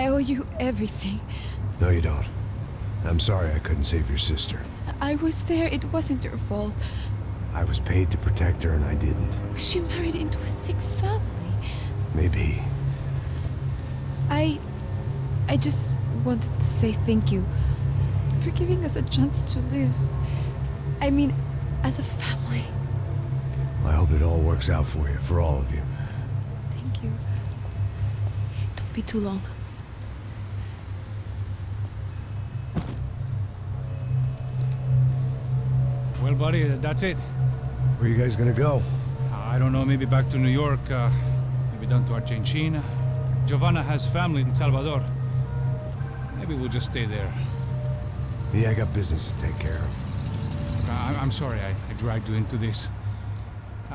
I owe you everything. No, you don't. I'm sorry I couldn't save your sister. I was there. It wasn't your fault. I was paid to protect her and I didn't. She married into a sick family. Maybe. I just wanted to say thank you for giving us a chance to live. I mean, as a family. I hope it all works out for you, for all of you. Thank you. Don't be too long. Well, buddy, that's it. Where are you guys gonna go? I don't know, maybe back to New York, maybe down to Argentina. Giovanna has family in Salvador. Maybe we'll just stay there. Yeah, I got business to take care of. I'm sorry I dragged you into this.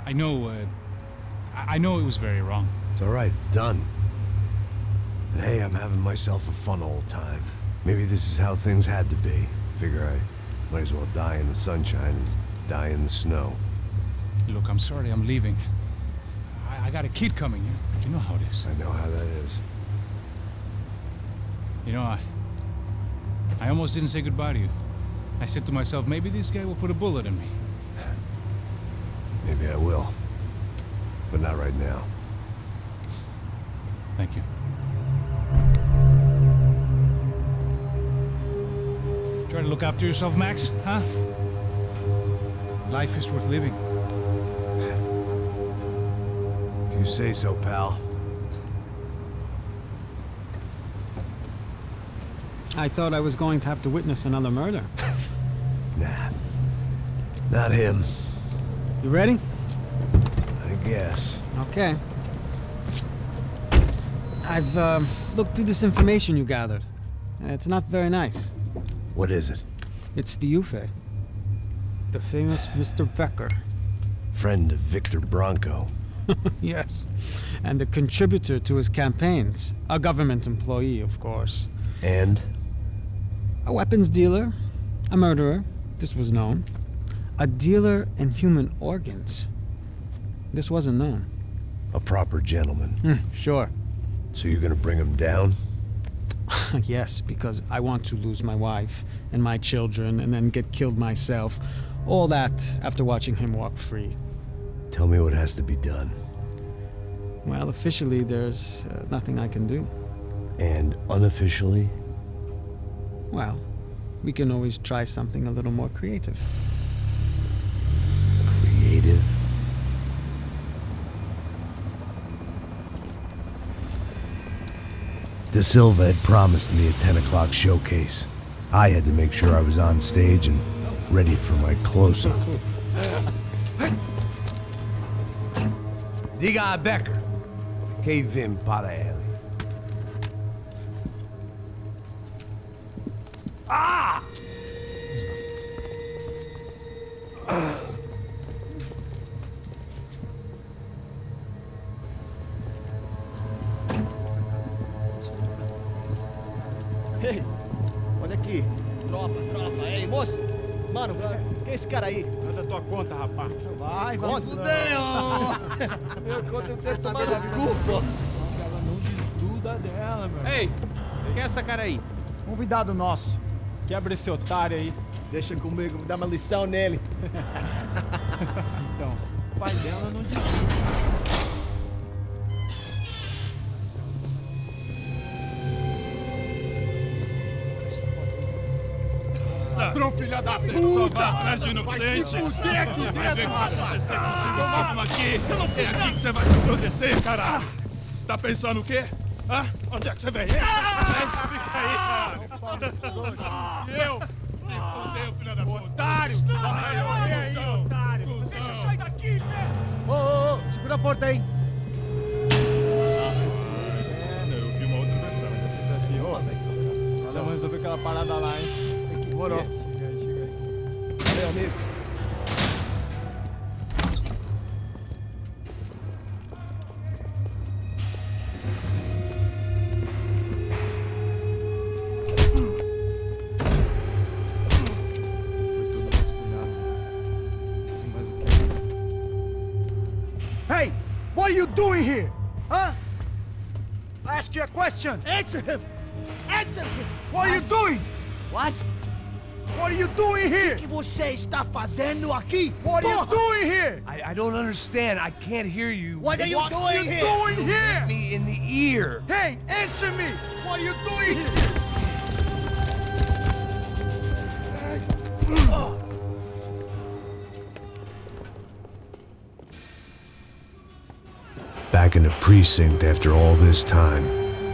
I know it was very wrong. It's alright, it's done. And hey, I'm having myself a fun old time. Maybe this is how things had to be. Figure I might as well die in the sunshine as die in the snow. Look, I'm sorry I'm leaving. I got a kid coming. You know how it is. I know how that is. You know, I almost didn't say goodbye to you. I said to myself, maybe this guy will put a bullet in me. Maybe I will. But not right now. Thank you. Try to look after yourself, Max, huh? Life is worth living. If you say so, pal. I thought I was going to have to witness another murder. Nah. Not him. You ready? I guess. Okay. I've looked through this information you gathered. It's not very nice. What is it? It's the Ufe. The famous Mr. Becker. Friend of Victor Bronco. Yes. And a contributor to his campaigns. A government employee, of course. And? A weapons dealer. A murderer. This was known. A dealer in human organs. This wasn't known. A proper gentleman. Sure. So you're gonna bring him down? Yes, because I want to lose my wife and my children and then get killed myself. All that after watching him walk free. Tell me what has to be done. Well, officially, there's nothing I can do. And unofficially? Well, we can always try something a little more creative. Creative? De Silva had promised me a 10 o'clock showcase. I had to make sure I was on stage and ready for my close-up. Diga a Becker. Que vim para ele. Ah! Ei, olha aqui. Tropa. Ei, moço. Mano, quem é esse cara aí? Manda tua conta, rapaz. Vai se fuder, Meu conta eu quero saber da culpa. Ela não desgruda dela, meu. Ei, quem é essa cara aí? Convidado nosso. Quebra esse otário aí. Deixa comigo, dá uma lição nele. Então, o pai dela não desgruda. Ladrão, filha da puta! Atrás de inocentes! Vai ver o que vai acontecer contigo, vamos aqui! É aqui que você vai se proteger, caralho! Tá pensando o quê? Hã? Onde é que você vem? Fica aí, cara! E eu? Se fudeu, filha da puta! Otário! Vai, otário! Deixa eu sair daqui, né? Ô, segura a porta aí. Eu vi uma outra versão. Vamos resolver aquela parada lá, hein? Demorou. Chega aí. Valeu, amigo. Hey! What are you doing here? Huh? I ask you a question! Answer him! Answer me! What are you doing? What? What are you doing here? O que você está fazendo aqui? What are you Porra! doing here? I don't understand. I can't hear you. What are you What are doing you here? doing here? Me in the ear. Hey, answer me! What are you doing here? Back in the precinct after all this time.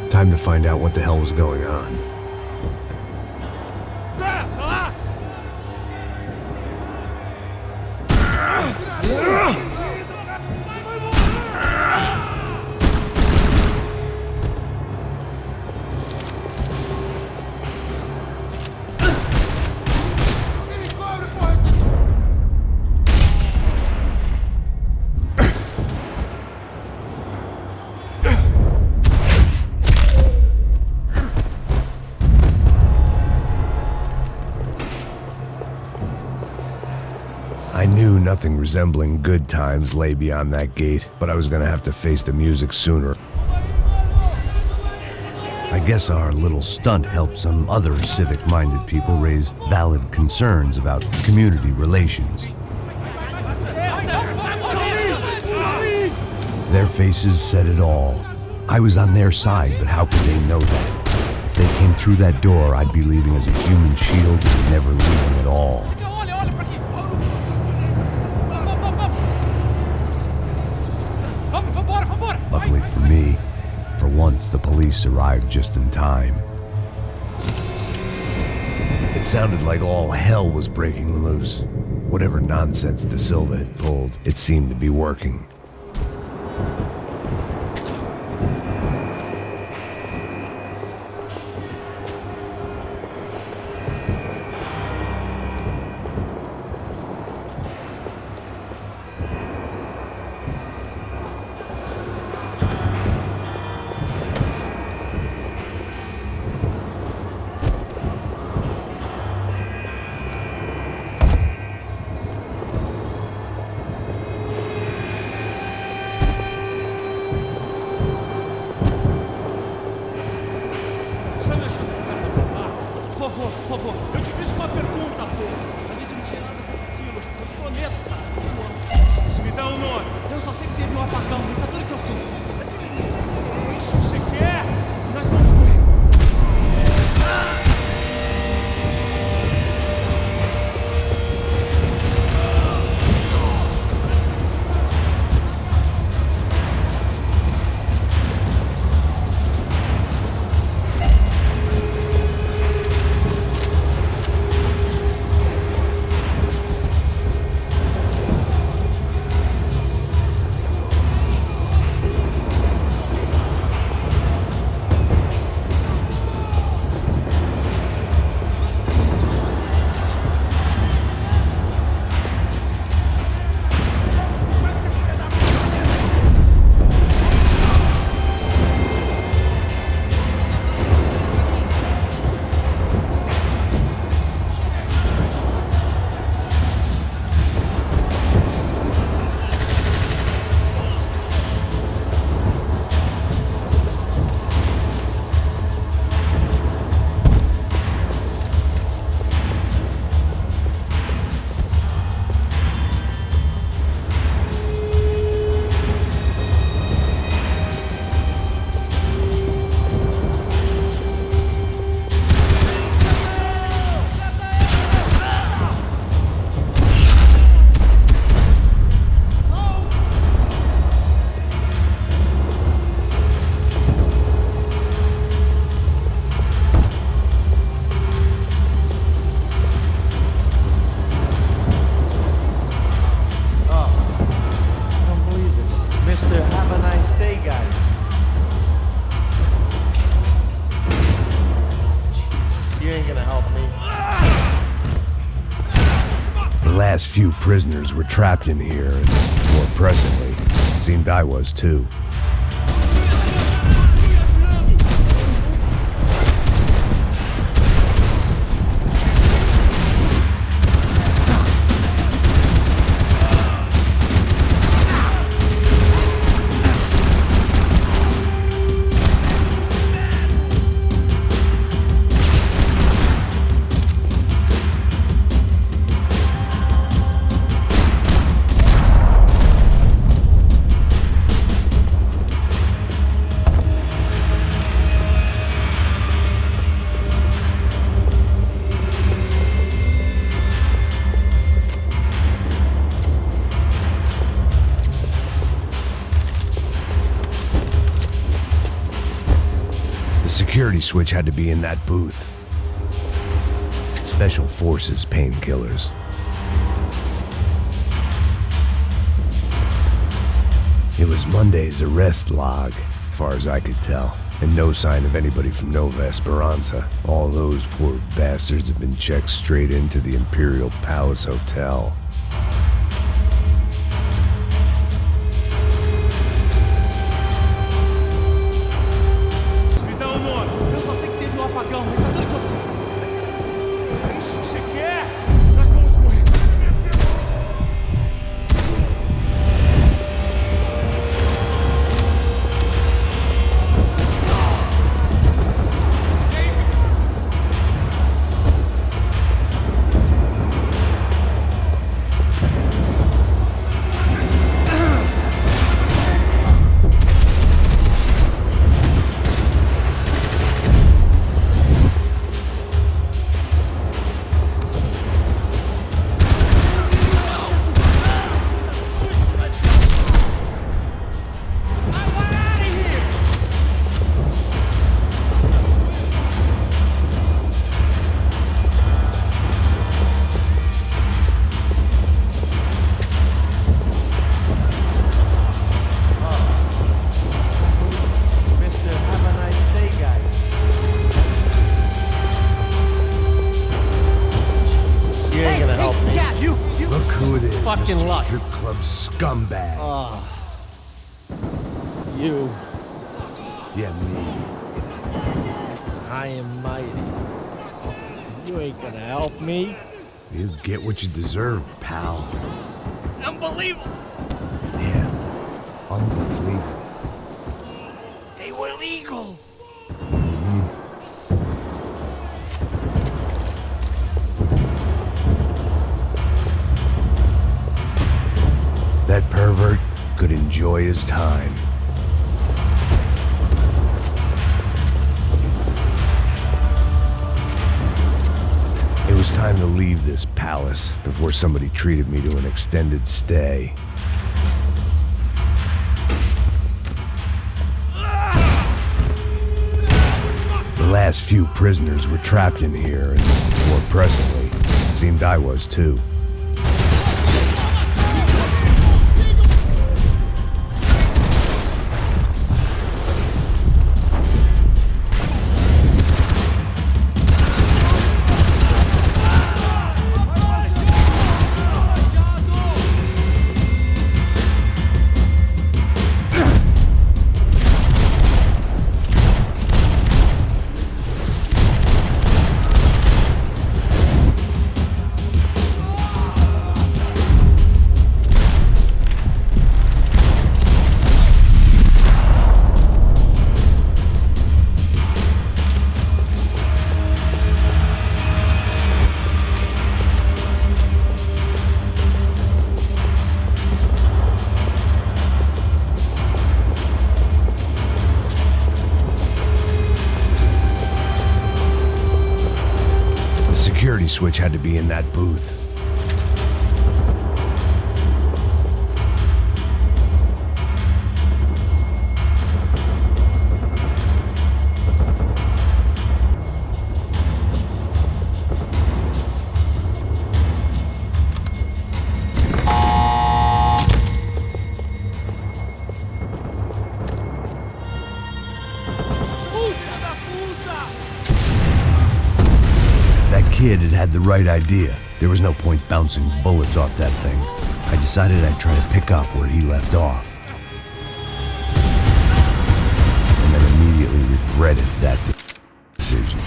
Time to find out what the hell was going on. I knew nothing resembling good times lay beyond that gate, but I was gonna have to face the music sooner. I guess our little stunt helped some other civic-minded people raise valid concerns about community relations. Their faces said it all. I was on their side, but how could they know that? If they came through that door, I'd be leaving as a human shield and never leaving at all. Luckily for me, for once the police arrived just in time. It sounded like all hell was breaking loose. Whatever nonsense De Silva had pulled, it seemed to be working. Por favor, eu te fiz uma pergunta, pô. A gente não tinha nada daquilo. Eu te prometo, cara. Me dá um nome. Eu só sei que teve um apagão, isso é tudo que eu sei. Isso você quer? Nós vamos morrer. The last few prisoners were trapped in here, and more presently, seemed I was too. security switch had to be in that booth. Special Forces painkillers. It was Monday's arrest log, as far as I could tell, and no sign of anybody from Nova Esperanza. All those poor bastards have been checked straight into the Imperial Palace Hotel. Me dá o nome. Eu só sei que teve um apagão, mas sabe o que eu sei? É isso que você quer? Nós vamos morrer. Look who it is, Fucking Mr. luck. Strip Club scumbag. You. Yeah, me. I am mighty. You ain't gonna help me. You get what you deserve, pal. Unbelievable. Yeah, unbelievable. They were legal. That pervert could enjoy his time. It was time to leave this palace before somebody treated me to an extended stay. The last few prisoners were trapped in here, and more presently, seemed I was too. Security switch had to be in that booth. That kid had had the right idea. There was no point bouncing bullets off that thing. I decided I'd try to pick up where he left off. And then immediately regretted that decision.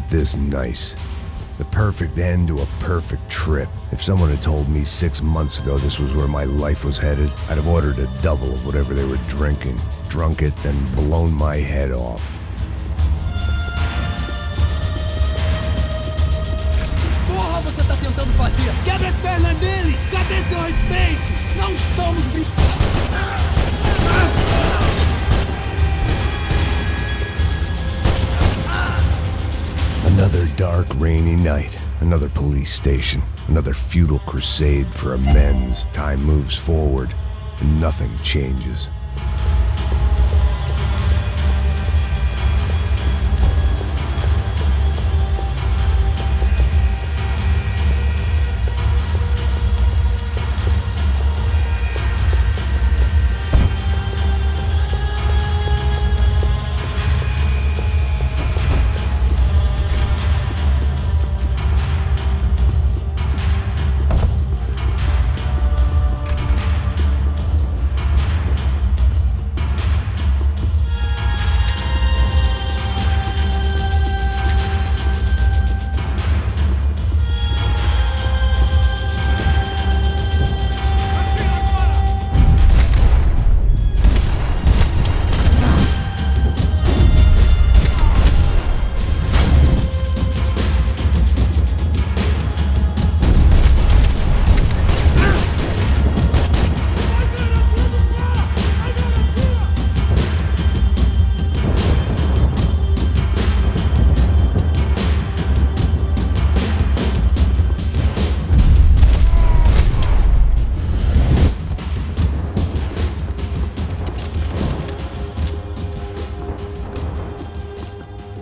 wasn't this nice. The perfect end to a perfect trip. If someone had told me 6 months ago this was where my life was headed, I'd have ordered a double of whatever they were drinking, drunk it, then blown my head off. Porra, você tá tentando fazer? Quebra as pernas dele! Cadê seu respeito? Não estamos brincando! Another dark, rainy night. Another police station. Another futile crusade for amends. Time moves forward, and nothing changes.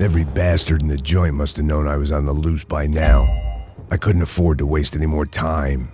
Every bastard in the joint must have known I was on the loose by now. I couldn't afford to waste any more time.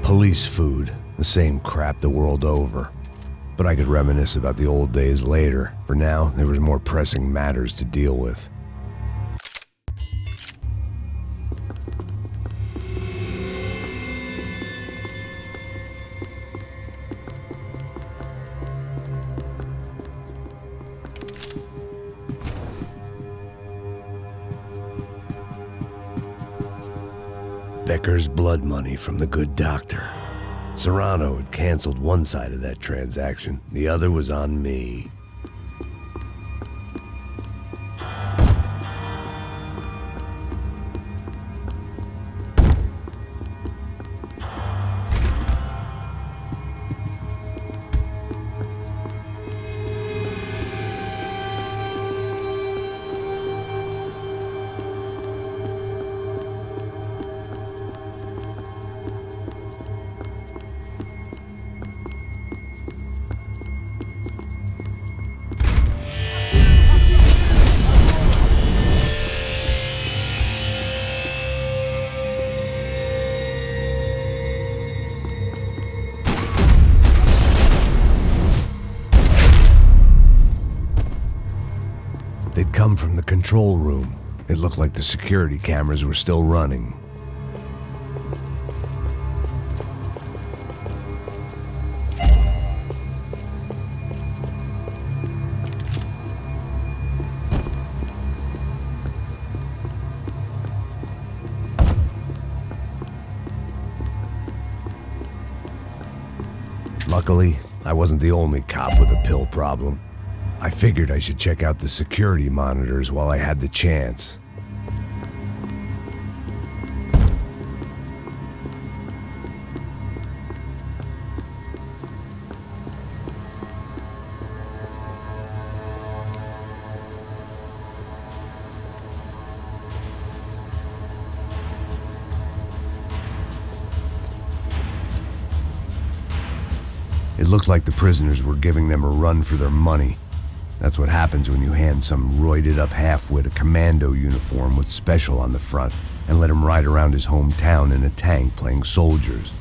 Police food, the same crap the world over. But I could reminisce about the old days later. For now, there was more pressing matters to deal with. Becker's blood money from the good doctor. Serrano had canceled one side of that transaction. The other was on me. They'd come from the control room. It looked like the security cameras were still running. Luckily, I wasn't the only cop with a pill problem. I figured I should check out the security monitors while I had the chance. It looked like the prisoners were giving them a run for their money. That's what happens when you hand some roided-up halfwit a commando uniform with special on the front and let him ride around his hometown in a tank playing soldiers.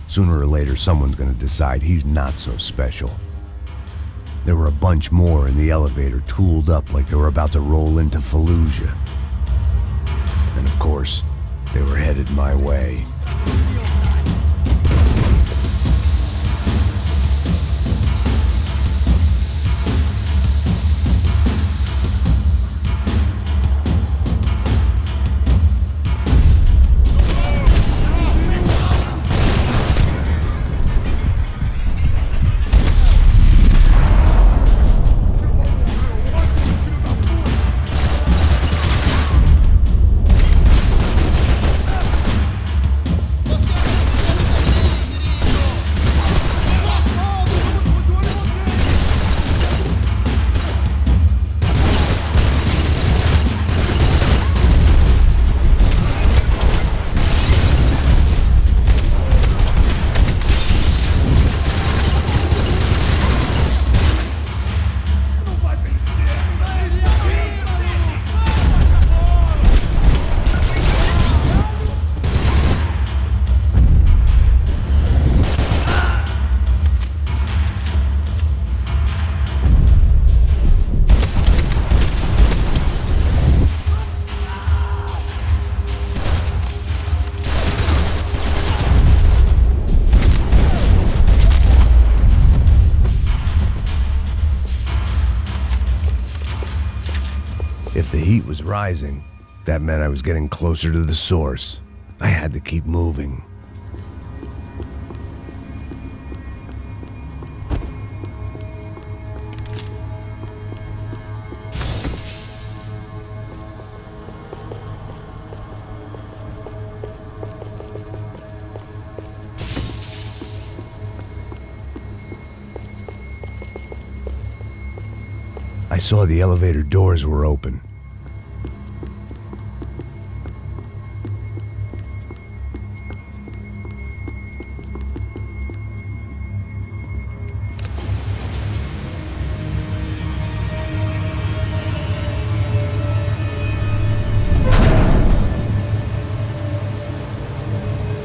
Sooner or later, someone's gonna decide he's not so special. There were a bunch more in the elevator, tooled up like they were about to roll into Fallujah. And of course, they were headed my way. If the heat was rising, that meant I was getting closer to the source. I had to keep moving. I saw the elevator doors were open.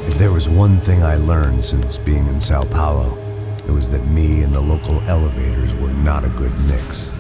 If there was one thing I learned since being in Sao Paulo, it was that me and the local elevators were not a good mix.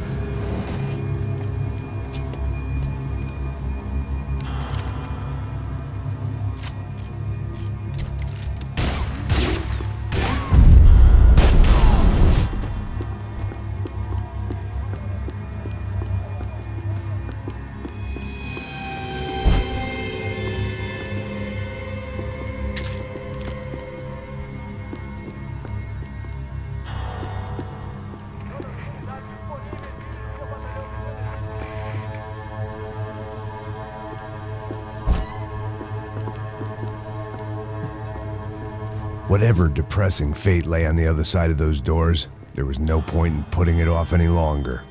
Whatever depressing fate lay on the other side of those doors, there was no point in putting it off any longer.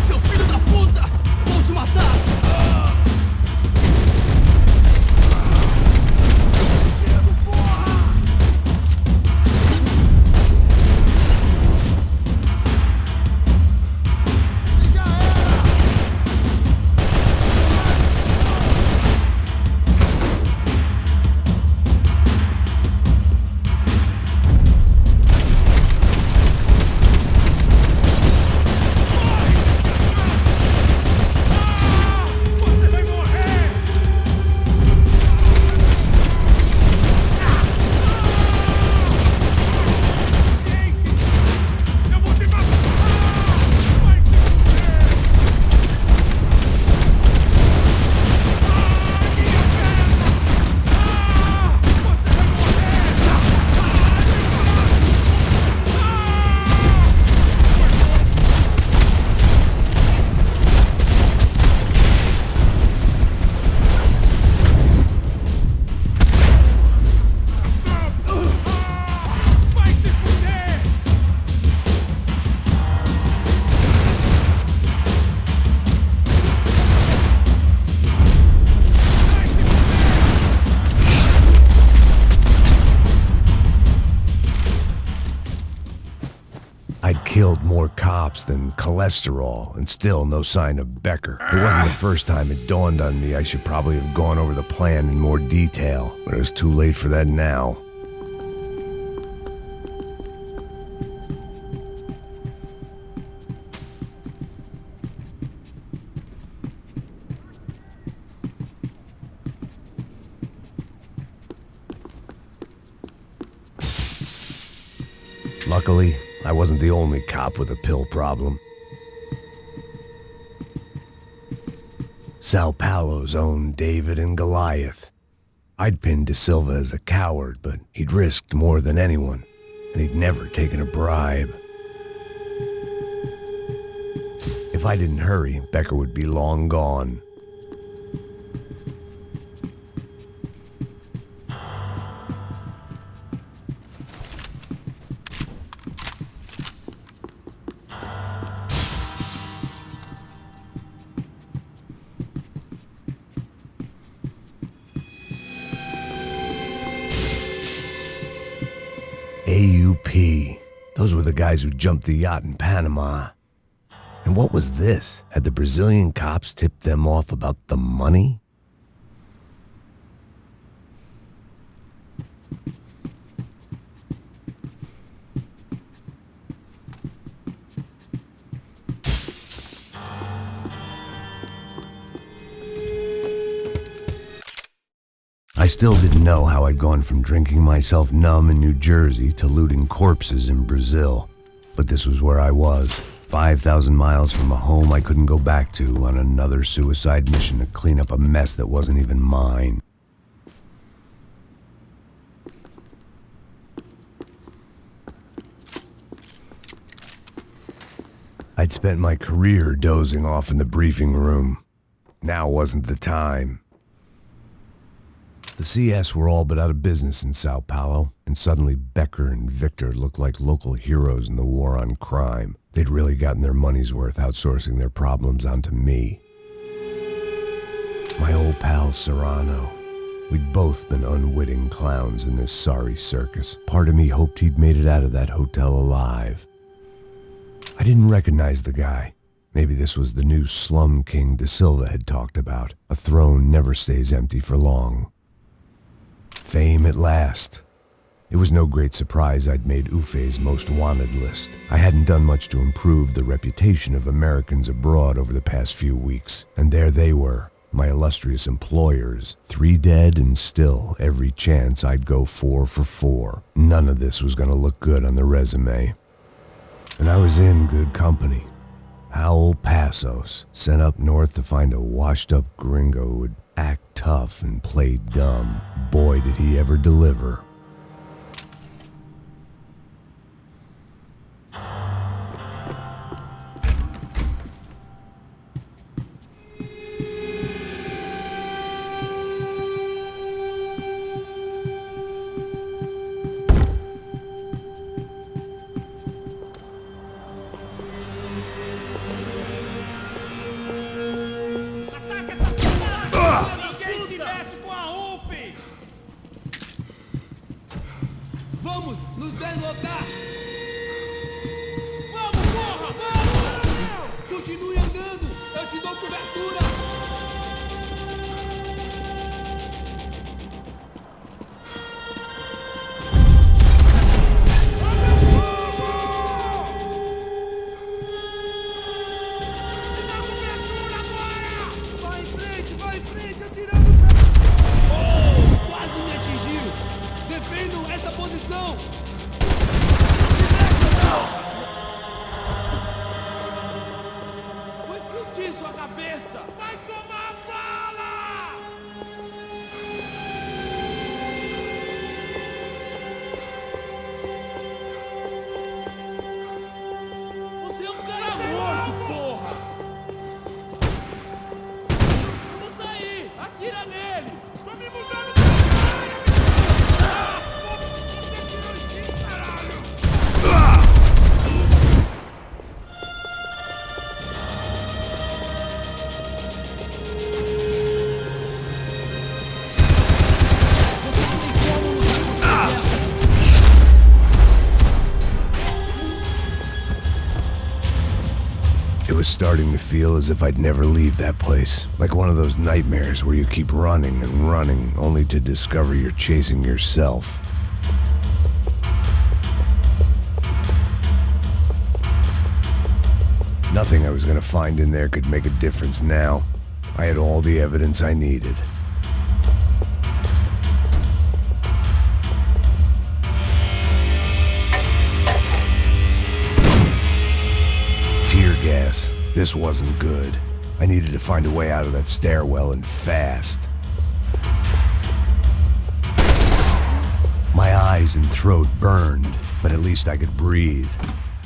Seu filho da puta! I'd killed more cops than cholesterol, and still no sign of Becker. It wasn't the first time it dawned on me I should probably have gone over the plan in more detail, but it was too late for that now. Luckily, I wasn't the only cop with a pill problem. Sao Paulo's own David and Goliath. I'd pinned De Silva as a coward, but he'd risked more than anyone, and he'd never taken a bribe. If I didn't hurry, Becker would be long gone. AUP. Those were the guys who jumped the yacht in Panama. And what was this? Had the Brazilian cops tipped them off about the money? I still didn't know how I'd gone from drinking myself numb in New Jersey to looting corpses in Brazil. But this was where I was, 5,000 miles from a home I couldn't go back to, on another suicide mission to clean up a mess that wasn't even mine. I'd spent my career dozing off in the briefing room. Now wasn't the time. The CS were all but out of business in Sao Paulo, and suddenly Becker and Victor looked like local heroes in the war on crime. They'd really gotten their money's worth outsourcing their problems onto me. My old pal Serrano. We'd both been unwitting clowns in this sorry circus. Part of me hoped he'd made it out of that hotel alive. I didn't recognize the guy. Maybe this was the new slum king De Silva had talked about. A throne never stays empty for long. Fame at last. It was no great surprise I'd made Ufe's most wanted list. I hadn't done much to improve the reputation of Americans abroad over the past few weeks, and there they were, my illustrious employers, 3 dead and still every chance I'd go 4 for 4. None of this was going to look good on the resume. And I was in good company. Howell Passos, sent up north to find a washed-up gringo who would act tough and play dumb. Boy, did he ever deliver. Vamos nos deslocar! Vamos, porra! Vamos! Continue andando! Eu te dou cobertura! Me dá cobertura agora! Vai em frente, atirando o pé! Oh, quase me atingiu! Defendam essa posição! Vou explodir sua cabeça! Vai was starting to feel as if I'd never leave that place. Like one of those nightmares where you keep running and running, only to discover you're chasing yourself. Nothing I was gonna find in there could make a difference now. I had all the evidence I needed. Tear gas. This wasn't good. I needed to find a way out of that stairwell and fast. My eyes and throat burned, but at least I could breathe.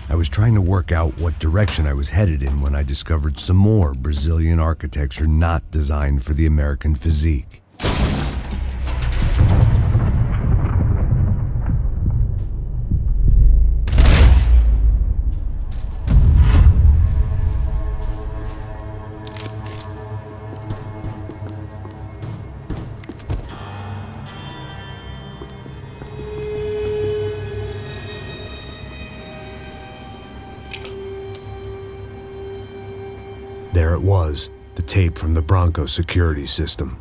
I was trying to work out what direction I was headed in when I discovered some more Brazilian architecture not designed for the American physique. There it was, the tape from the Bronco security system.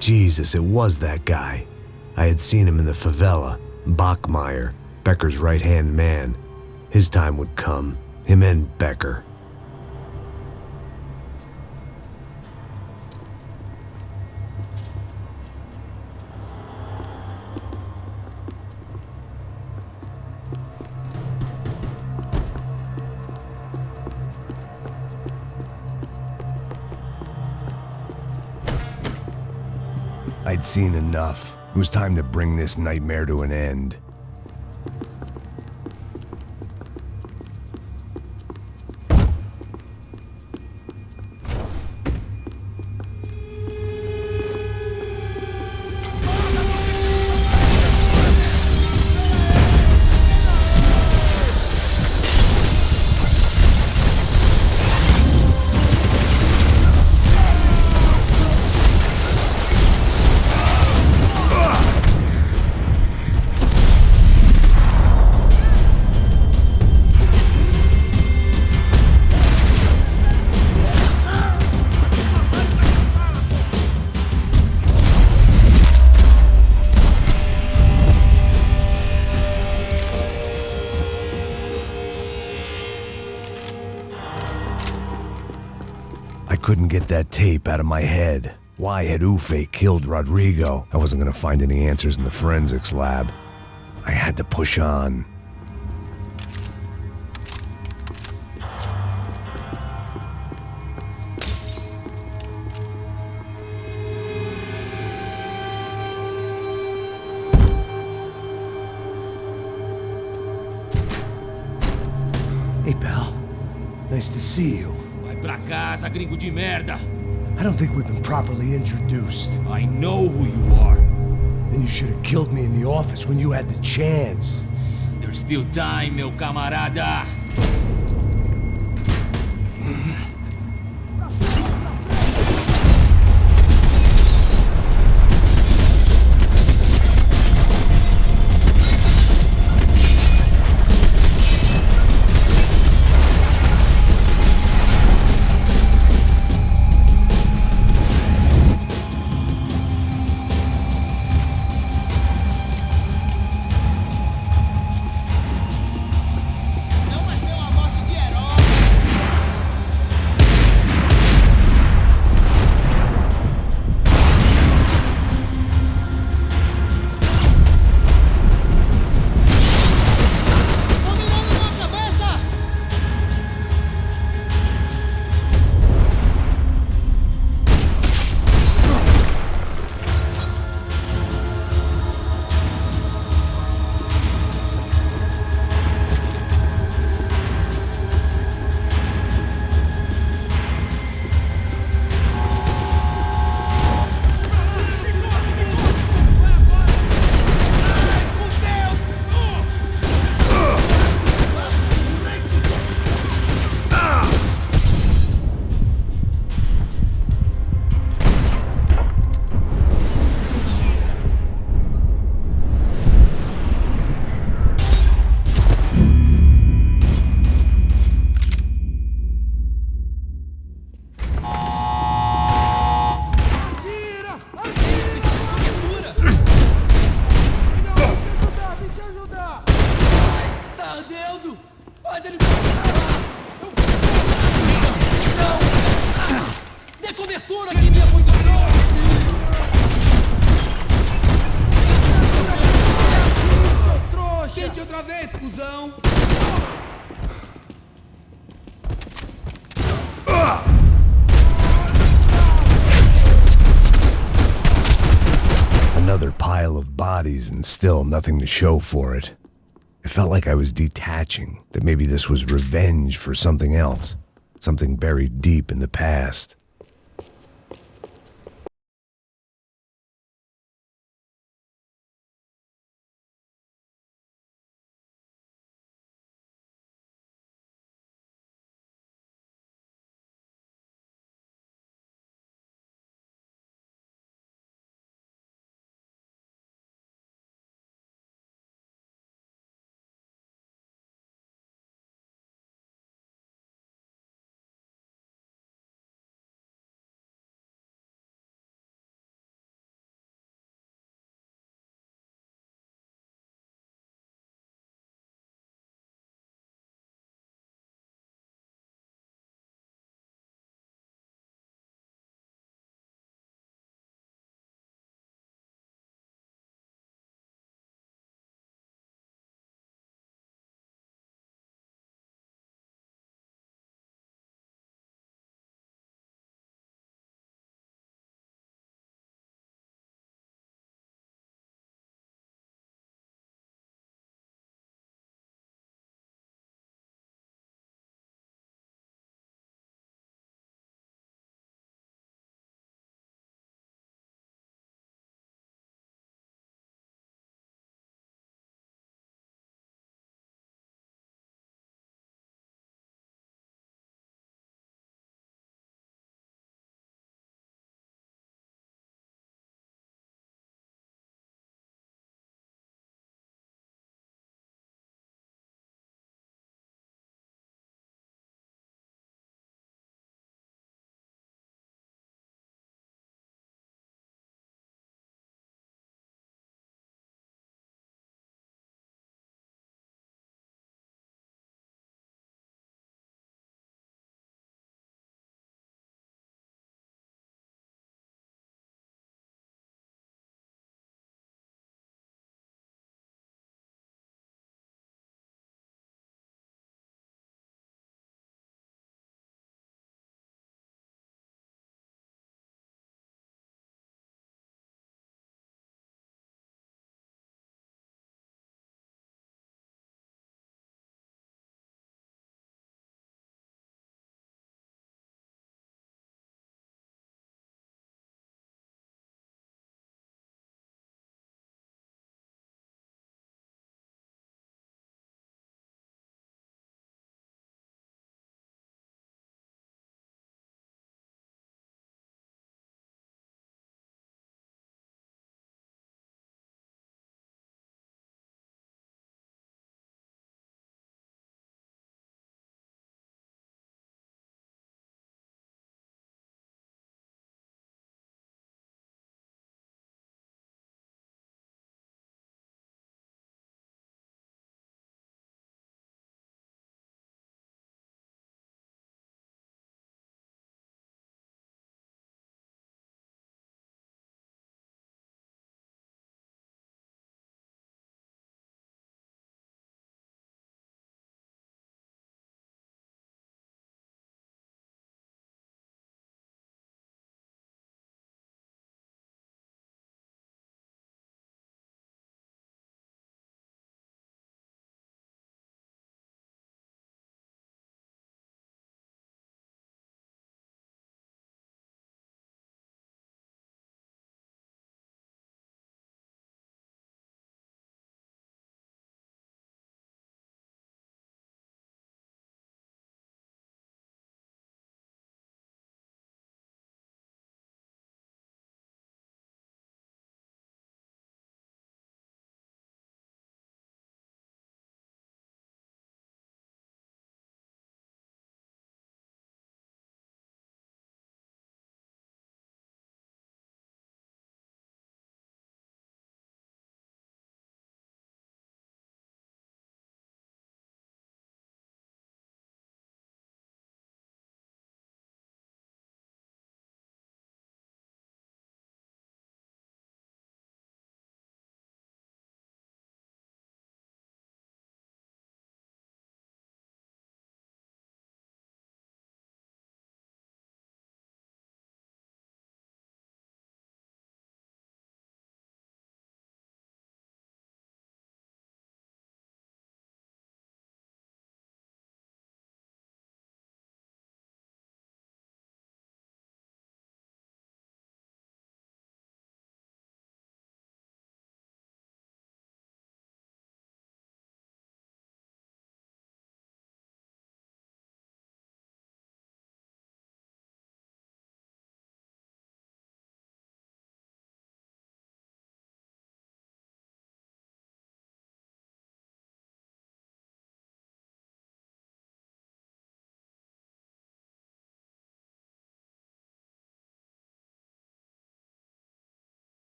Jesus, it was that guy. I had seen him in the favela, Bachmeyer, Becker's right-hand man. His time would come, him and Becker. I'd seen enough. It was time to bring this nightmare to an end. I couldn't get that tape out of my head. Why had Ufe killed Rodrigo? I wasn't gonna find any answers in the forensics lab. I had to push on. Hey, pal. Nice to see you. Vai pra casa, gringo de merda. I don't think we've been properly introduced. I know who you are. Then you should have killed me in the office when you had the chance. There's still time, meu camarada. Não pile of bodies and still nothing to show for it. It felt like I was detaching, that maybe this was revenge for something else, something buried deep in the past.